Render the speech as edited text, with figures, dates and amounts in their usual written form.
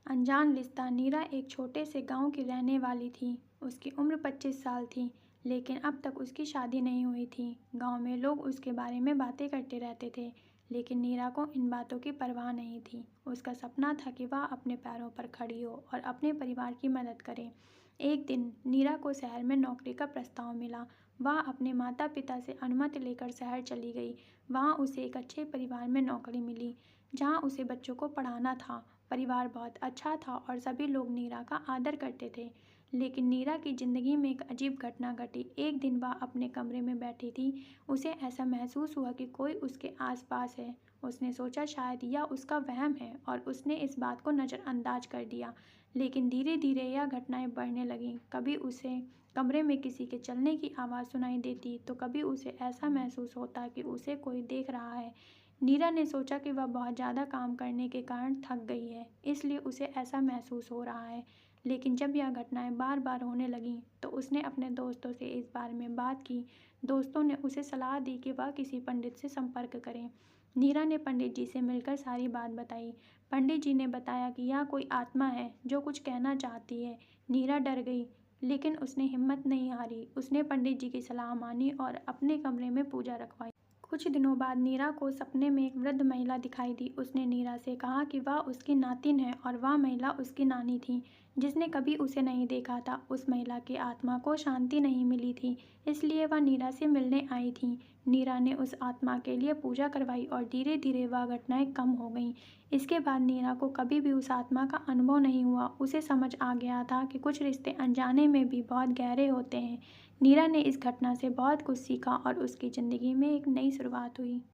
अनजान रिश्ता। नीरा एक छोटे से गांव की रहने वाली थी। उसकी उम्र 25 साल थी, लेकिन अब तक उसकी शादी नहीं हुई थी। गांव में लोग उसके बारे में बातें करते रहते थे, लेकिन नीरा को इन बातों की परवाह नहीं थी। उसका सपना था कि वह अपने पैरों पर खड़ी हो और अपने परिवार की मदद करे। एक दिन नीरा को शहर में नौकरी का प्रस्ताव मिला। वह अपने माता पिता से अनुमति लेकर शहर चली गई। वहाँ उसे एक अच्छे परिवार में नौकरी मिली, जहाँ उसे बच्चों को पढ़ाना था। परिवार बहुत अच्छा था और सभी लोग नीरा का आदर करते थे। लेकिन नीरा की ज़िंदगी में एक अजीब घटना घटी। एक दिन वह अपने कमरे में बैठी थी। उसे ऐसा महसूस हुआ कि कोई उसके आसपास है। उसने सोचा शायद यह उसका वहम है और उसने इस बात को नज़रअंदाज कर दिया। लेकिन धीरे धीरे यह घटनाएं बढ़ने लगीं। कभी उसे कमरे में किसी के चलने की आवाज़ सुनाई देती, तो कभी उसे ऐसा महसूस होता कि उसे कोई देख रहा है। नीरा ने सोचा कि वह बहुत ज़्यादा काम करने के कारण थक गई है, इसलिए उसे ऐसा महसूस हो रहा है। लेकिन जब यह घटनाएं बार बार होने लगीं, तो उसने अपने दोस्तों से इस बारे में बात की। दोस्तों ने उसे सलाह दी कि वह किसी पंडित से संपर्क करें। नीरा ने पंडित जी से मिलकर सारी बात बताई। पंडित जी ने बताया कि यह कोई आत्मा है जो कुछ कहना चाहती है। नीरा डर गई, लेकिन उसने हिम्मत नहीं हारी। उसने पंडित जी की सलाह मानी और अपने कमरे में पूजा रखवाई। कुछ दिनों बाद नीरा को सपने में एक वृद्ध महिला दिखाई दी। उसने नीरा से कहा कि वह उसकी नातिन है और वह महिला उसकी नानी थी, जिसने कभी उसे नहीं देखा था। उस महिला की आत्मा को शांति नहीं मिली थी, इसलिए वह नीरा से मिलने आई थी। नीरा ने उस आत्मा के लिए पूजा करवाई और धीरे धीरे वह घटनाएं कम हो गईं। इसके बाद नीरा को कभी भी उस आत्मा का अनुभव नहीं हुआ। उसे समझ आ गया था कि कुछ रिश्ते अनजाने में भी बहुत गहरे होते हैं। नीरा ने इस घटना से बहुत कुछ सीखा और उसकी ज़िंदगी में एक नई शुरुआत हुई।